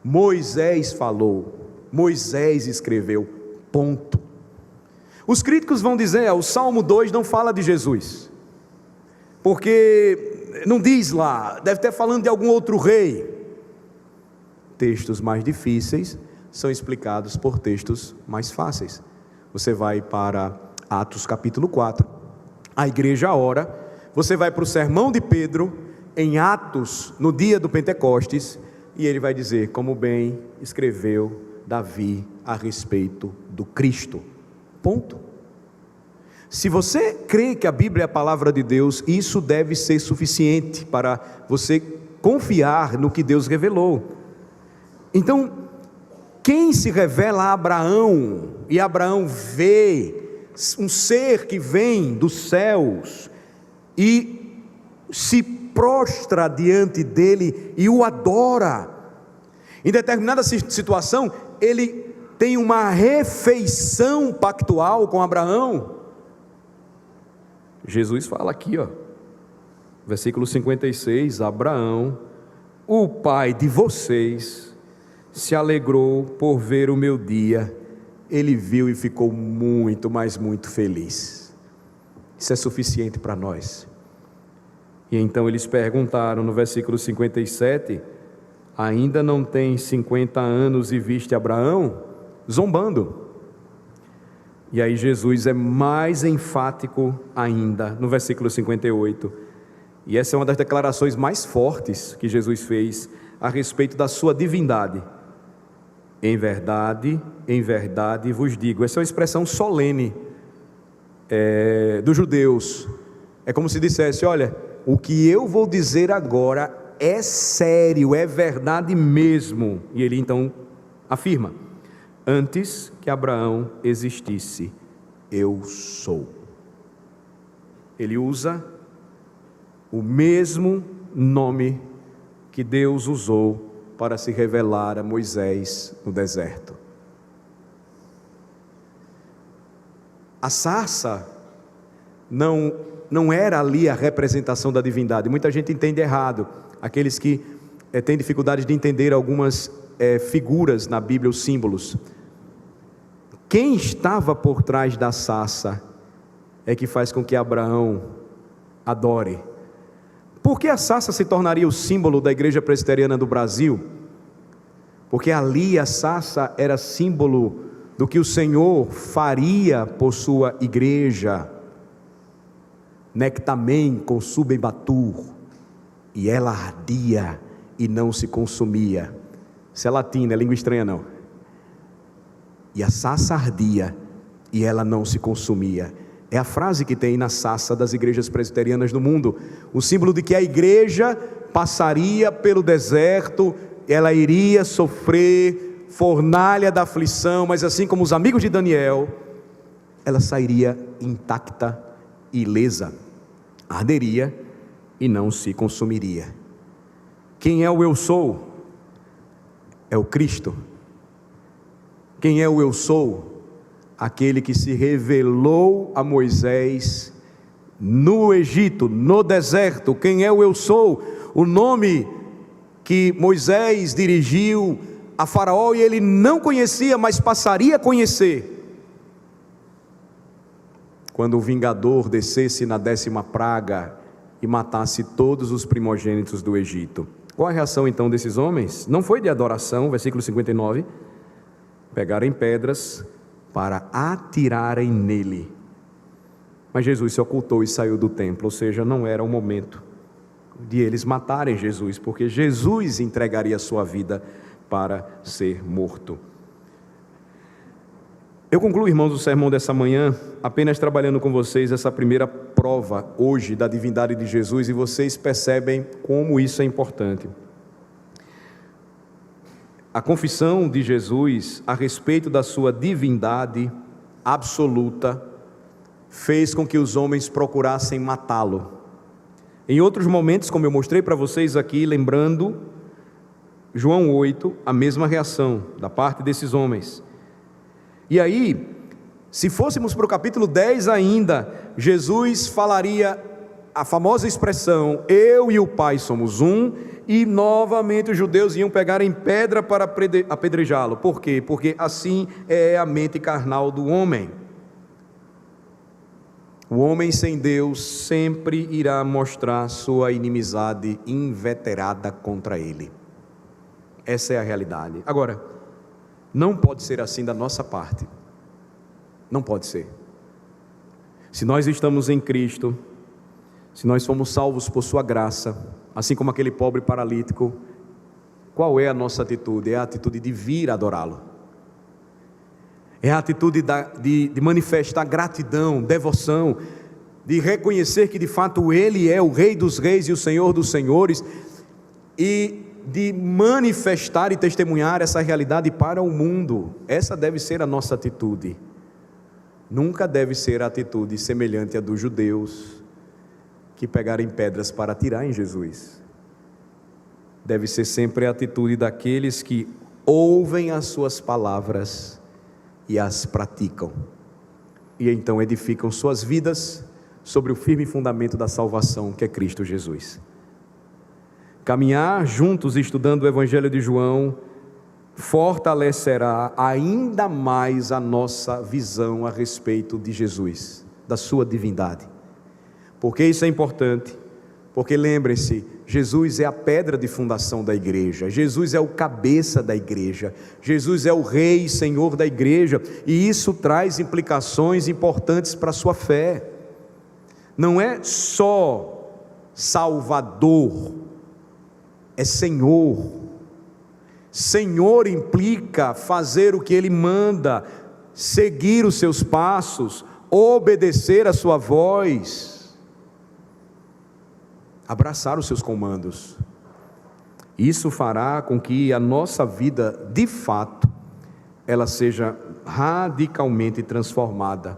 Moisés falou, Moisés escreveu, ponto. Os críticos vão dizer: o Salmo 2 não fala de Jesus, porque não diz lá, deve estar falando de algum outro rei. Textos mais difíceis são explicados por textos mais fáceis. Você vai para Atos capítulo 4, a igreja ora, você vai para o sermão de Pedro, em Atos, no dia do Pentecostes, e ele vai dizer, como bem escreveu Davi a respeito do Cristo. Ponto. Se você crê que a Bíblia é a palavra de Deus, isso deve ser suficiente para você confiar no que Deus revelou. Então, quem se revela a Abraão, e Abraão vê um ser que vem dos céus, e se prostra diante dele, e o adora, em determinada situação, ele tem uma refeição pactual com Abraão. Jesus fala aqui, versículo 56, Abraão, o pai de vocês, se alegrou por ver o meu dia, ele viu e ficou muito, mas muito feliz. Isso é suficiente para nós. E então eles perguntaram no versículo 57, ainda não tem 50 anos e viste Abraão? Zombando. E aí Jesus é mais enfático ainda, no versículo 58, e essa é uma das declarações mais fortes que Jesus fez a respeito da sua divindade. Em verdade vos digo. Essa é uma expressão solene dos judeus. É como se dissesse, olha, o que eu vou dizer agora é sério, é verdade mesmo. E ele então afirma, antes que Abraão existisse, eu sou. Ele usa o mesmo nome que Deus usou para se revelar a Moisés no deserto. A sarça não era ali a representação da divindade. Muita gente entende errado. Aqueles que têm dificuldade de entender algumas figuras na Bíblia, os símbolos. Quem estava por trás da sarça é que faz com que Abraão adore. Por que a sarça se tornaria o símbolo da Igreja Presbiteriana do Brasil? Porque ali a sarça era símbolo do que o Senhor faria por sua igreja. Nectamen consumem batur, e ela ardia e não se consumia. Isso é latim, não é língua estranha não. E a sarça ardia e ela não se consumia. É a frase que tem na sarça das igrejas presbiterianas do mundo, o símbolo de que a igreja passaria pelo deserto, ela iria sofrer fornalha da aflição, mas assim como os amigos de Daniel, ela sairia intacta e ilesa, arderia e não se consumiria. Quem é o eu sou? É o Cristo. Quem é o eu sou? Aquele que se revelou a Moisés no Egito, no deserto. Quem é o eu sou? O nome que Moisés dirigiu a Faraó e ele não conhecia, mas passaria a conhecer quando o vingador descesse na 10ª praga e matasse todos os primogênitos do Egito. Qual a reação então desses homens? Não foi de adoração, versículo 59, pegarem pedras para atirarem nele, mas Jesus se ocultou e saiu do templo, ou seja, não era o momento de eles matarem Jesus, porque Jesus entregaria a sua vida para ser morto. Eu concluo, irmãos, o sermão dessa manhã, apenas trabalhando com vocês essa primeira prova hoje da divindade de Jesus, e vocês percebem como isso é importante. A confissão de Jesus a respeito da sua divindade absoluta fez com que os homens procurassem matá-lo. Em outros momentos, como eu mostrei para vocês aqui, lembrando João 8, a mesma reação da parte desses homens. E aí, se fôssemos para o capítulo 10 ainda, Jesus falaria a famosa expressão, eu e o Pai somos um, e novamente os judeus iam pegar em pedra para apedrejá-lo. Por quê? Porque assim é a mente carnal do homem. O homem sem Deus sempre irá mostrar sua inimizade inveterada contra ele. Essa é a realidade. Agora, não pode ser assim da nossa parte. Não pode ser. Se nós estamos em Cristo, Se nós fomos salvos por sua graça, assim como aquele pobre paralítico, qual é a nossa atitude? É a atitude de vir adorá-lo. É a atitude de manifestar gratidão, devoção, de reconhecer que de fato Ele é o Rei dos Reis e o Senhor dos Senhores, e de manifestar e testemunhar essa realidade para o mundo. Essa deve ser a nossa atitude. Nunca deve ser a atitude semelhante à dos judeus, que pegarem pedras para atirar em Jesus. Deve ser sempre a atitude daqueles que ouvem as suas palavras e as praticam, e então edificam suas vidas sobre o firme fundamento da salvação, que é Cristo Jesus. Caminhar juntos estudando o Evangelho de João fortalecerá ainda mais a nossa visão a respeito de Jesus, da sua divindade. Por que isso é importante? Porque lembrem-se, Jesus é a pedra de fundação da igreja, Jesus é o cabeça da igreja, Jesus é o Rei e Senhor da igreja, e isso traz implicações importantes para a sua fé. Não é só Salvador, é Senhor. Senhor implica fazer o que Ele manda, seguir os seus passos, obedecer a sua voz, abraçar os seus comandos. Isso fará com que a nossa vida, de fato, ela seja radicalmente transformada,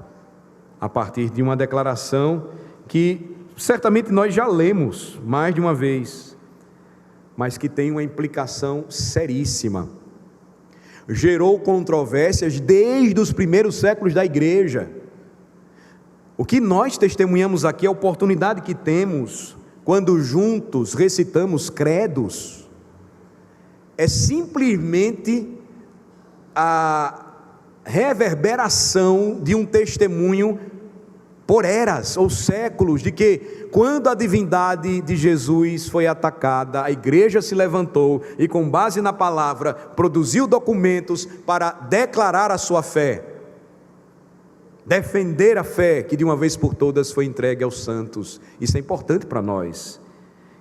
a partir de uma declaração que certamente nós já lemos mais de uma vez, mas que tem uma implicação seríssima. Gerou controvérsias desde os primeiros séculos da igreja. O que nós testemunhamos aqui é a oportunidade que temos quando juntos recitamos credos, é simplesmente a reverberação de um testemunho por eras ou séculos, de que quando a divindade de Jesus foi atacada, a igreja se levantou e, com base na palavra, produziu documentos para declarar a sua fé, defender a fé que de uma vez por todas foi entregue aos santos. Isso é importante para nós.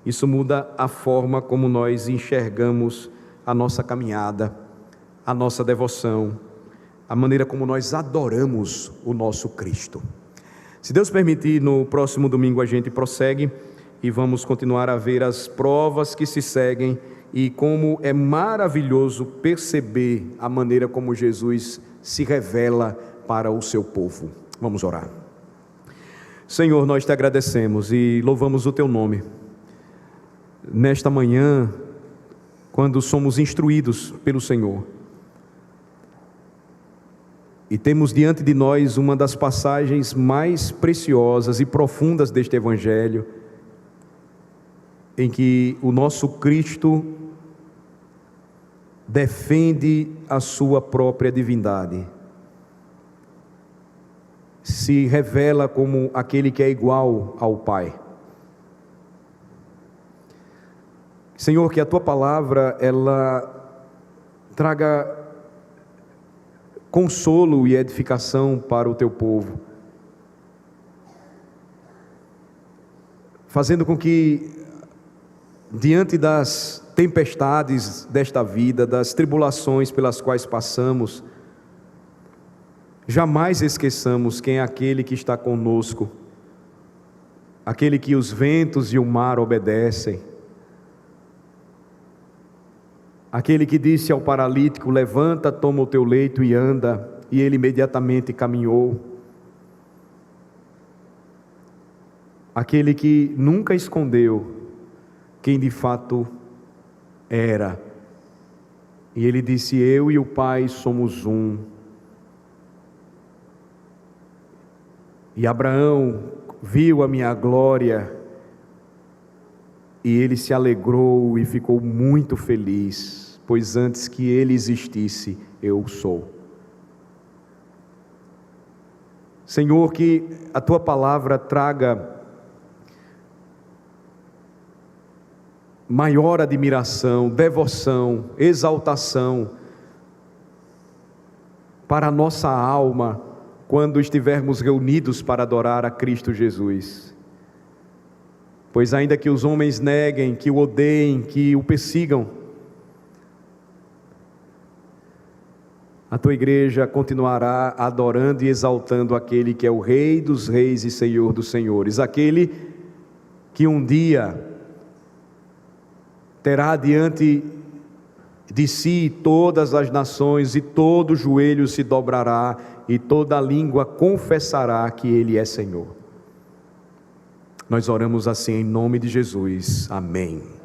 Isso muda a forma como nós enxergamos a nossa caminhada, a nossa devoção, a maneira como nós adoramos o nosso Cristo. Se Deus permitir, no próximo domingo a gente prossegue e vamos continuar a ver as provas que se seguem e como é maravilhoso perceber a maneira como Jesus se revela para o seu povo. Vamos orar. Senhor, nós te agradecemos e louvamos o teu nome. Nesta manhã, quando somos instruídos pelo Senhor, e temos diante de nós uma das passagens mais preciosas e profundas deste Evangelho, em que o nosso Cristo defende a sua própria divindade, se revela como aquele que é igual ao Pai. Senhor, que a tua palavra ela traga consolo e edificação para o teu povo, fazendo com que, diante das tempestades desta vida, das tribulações pelas quais passamos, jamais esqueçamos quem é aquele que está conosco, aquele que os ventos e o mar obedecem, aquele que disse ao paralítico: levanta, toma o teu leito e anda, e ele imediatamente caminhou. Aquele que nunca escondeu quem de fato era, e ele disse: eu e o Pai somos um. E Abraão viu a minha glória, e ele se alegrou e ficou muito feliz, pois antes que ele existisse, eu sou. Senhor, que a tua palavra traga maior admiração, devoção, exaltação para a nossa alma, quando estivermos reunidos para adorar a Cristo Jesus. Pois ainda que os homens neguem, que o odeiem, que o persigam, a tua igreja continuará adorando e exaltando aquele que é o Rei dos reis e Senhor dos senhores, aquele que um dia terá diante de si todas as nações, e todo joelho se dobrará e toda língua confessará que Ele é Senhor. Nós oramos assim em nome de Jesus. Amém.